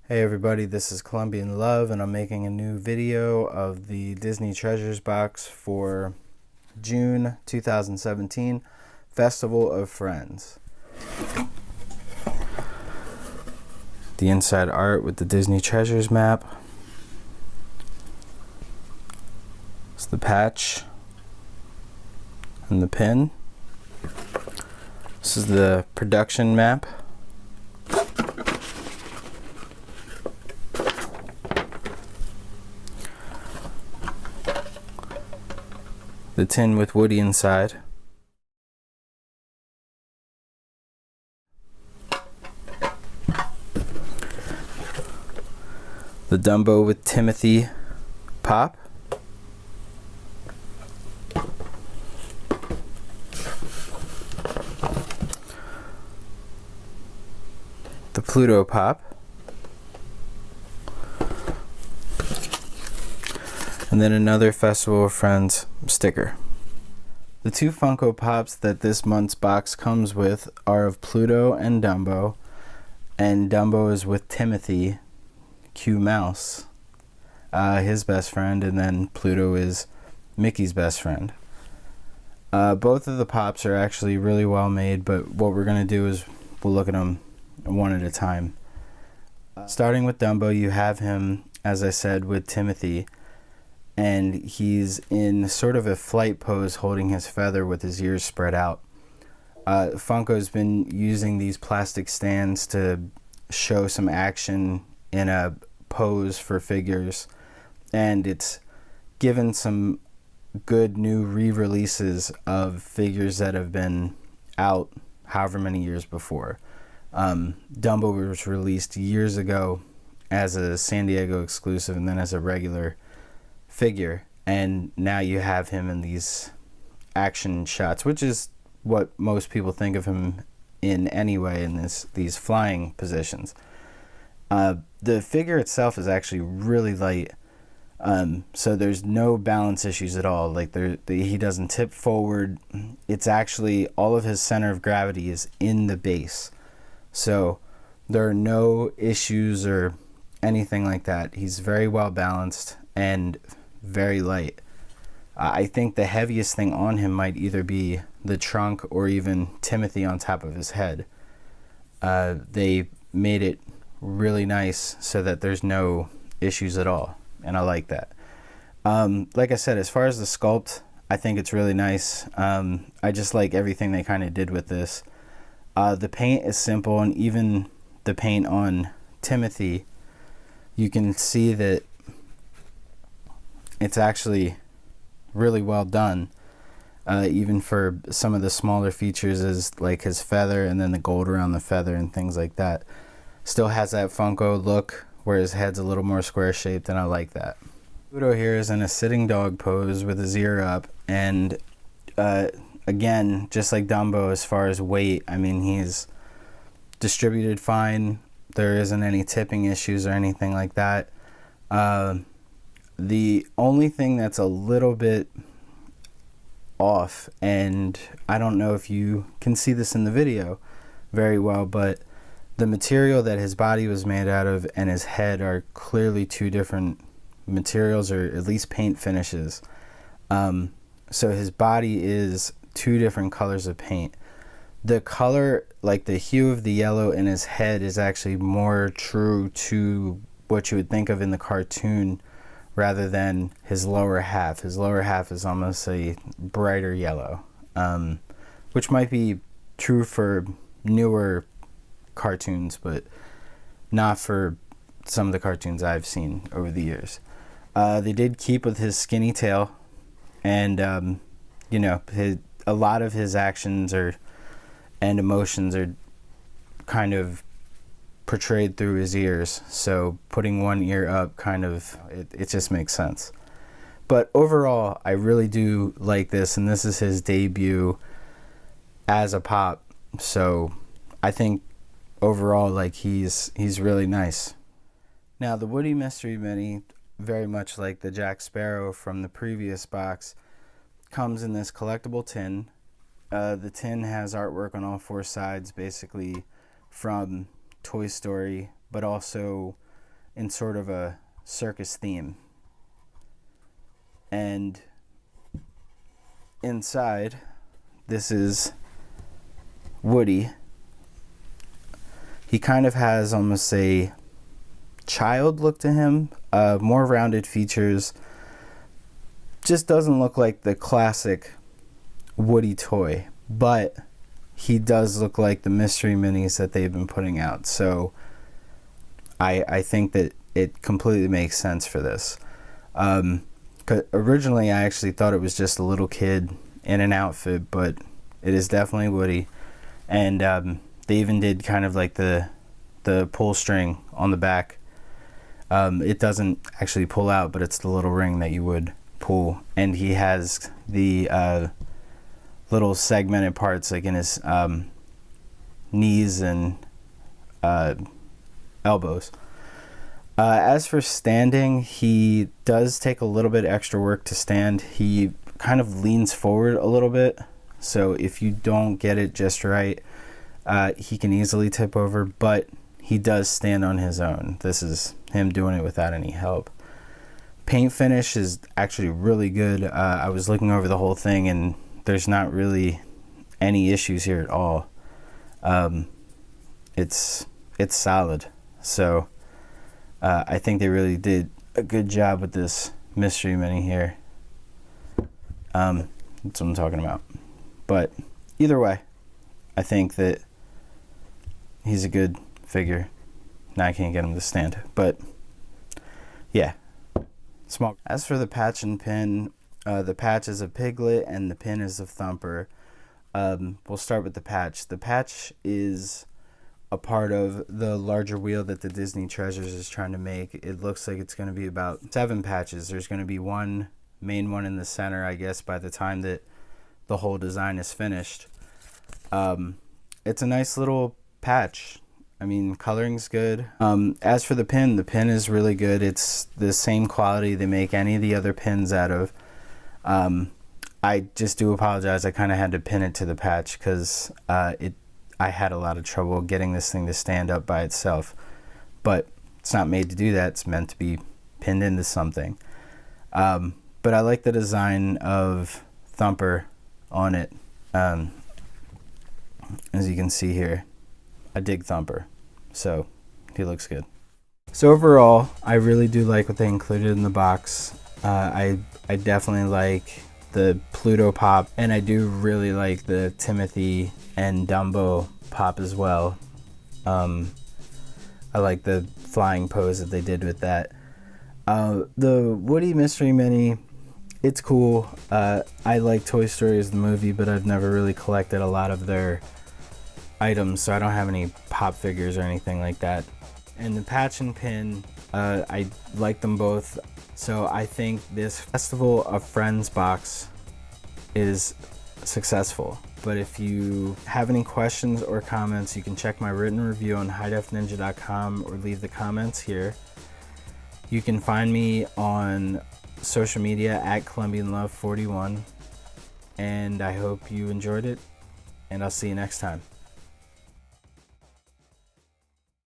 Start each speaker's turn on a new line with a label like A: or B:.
A: Hey everybody, this is Colombian Love and I'm making a new video of the Disney Treasures box for June 2017 Festival of Friends. The inside art with the Disney Treasures map. It's the patch and the pin. This is the production map. The tin with Woody inside. The Dumbo with Timothy pop. The Pluto pop. And then another Festival of Friends sticker. The two Funko Pops that this month's box comes with are of Pluto and Dumbo. And Dumbo is with Timothy, Q Mouse, his best friend, and then Pluto is Mickey's best friend. Both of the Pops are actually really well made, but what we're going to do is we'll look at them one at a time. Starting with Dumbo, you have him, as I said, with Timothy. And he's in sort of a flight pose holding his feather with his ears spread out. Funko's been using these plastic stands to show some action in a pose for figures, and it's given some good new re-releases of figures that have been out however many years before. Dumbo was released years ago as a San Diego exclusive and then as a regular figure, and now you have him in these action shots, which is what most people think of him in anyway, in these flying positions. The figure itself is actually really light, so there's no balance issues at all. Like he doesn't tip forward. It's actually all of his center of gravity is in the base, so there are no issues or anything like that. He's very well balanced and very light. I think the heaviest thing on him might either be the trunk or even Timothy on top of his head. They made it really nice so that there's no issues at all, and I like that. Like I said, as far as the sculpt, I think it's really nice. I just like everything they kind of did with this. The paint is simple, and even the paint on Timothy, you can see that it's actually really well done, even for some of the smaller features as like his feather and then the gold around the feather and things like that. Still has that Funko look where his head's a little more square shaped, and I like that. Pluto here is in a sitting dog pose with his ear up, and again, just like Dumbo as far as weight, I mean, he's distributed fine. There isn't any tipping issues or anything like that. The only thing that's a little bit off, and I don't know if you can see this in the video very well, but the material that his body was made out of and his head are clearly two different materials, or at least paint finishes. So his body is two different colors of paint. The color, like the hue of the yellow in his head, is actually more true to what you would think of in the cartoon rather than his lower half. His lower half is almost a brighter yellow, which might be true for newer cartoons, but not for some of the cartoons I've seen over the years. They did keep with his skinny tail, and a lot of his actions and emotions are kind of portrayed through his ears, so putting one ear up it just makes sense. But overall, I really do like this, and this is his debut as a Pop, so I think overall, like, he's really nice. Now, the Woody Mystery Mini, very much like the Jack Sparrow from the previous box, comes in this collectible tin. The tin has artwork on all four sides, basically from Toy Story, but also in sort of a circus theme. And inside, this is Woody. He kind of has almost a child look to him, more rounded features. Just doesn't look like the classic Woody toy, but he does look like the mystery minis that they've been putting out. So I think that it completely makes sense for this. 'Cause originally I actually thought it was just a little kid in an outfit, but it is definitely Woody. And they even did kind of like the pull string on the back. It doesn't actually pull out, but it's the little ring that you would pull. And he has the little segmented parts like in his knees and elbows. As for standing, he does take a little bit extra work to stand. He kind of leans forward a little bit, so if you don't get it just right, he can easily tip over, but he does stand on his own. This is him doing it without any help. Paint finish is actually really good. I was looking over the whole thing, and there's not really any issues here at all. It's solid. So I think they really did a good job with this mystery mini here. That's what I'm talking about. But either way, I think that he's a good figure. Now I can't get him to stand, but yeah, small. As for the patch and pin, the patch is of Piglet and the pin is of Thumper. We'll start with the patch. The patch is a part of the larger wheel that the Disney Treasures is trying to make. It looks like it's going to be about 7 patches. There's going to be one main one in the center, I guess, by the time that the whole design is finished. It's a nice little patch. I mean, coloring's good. As for the pin is really good. It's the same quality they make any of the other pins out of. I just do apologize. I kind of had to pin it to the patch because I had a lot of trouble getting this thing to stand up by itself. But it's not made to do that. It's meant to be pinned into something. But I like the design of Thumper on it. As you can see here, I dig Thumper. So he looks good. So overall, I really do like what they included in the box. I definitely like the Pluto pop, and I do really like the Timothy and Dumbo pop as well. I like the flying pose that they did with that. The Woody Mystery Mini, it's cool. I like Toy Story as the movie, but I've never really collected a lot of their items, so I don't have any pop figures or anything like that. And the patch and pin, I like them both. So I think this Festival of Friends box is successful. But if you have any questions or comments, you can check my written review on highdefninja.com or leave the comments here. You can find me on social media at ColumbianLove41. And I hope you enjoyed it, and I'll see you next time.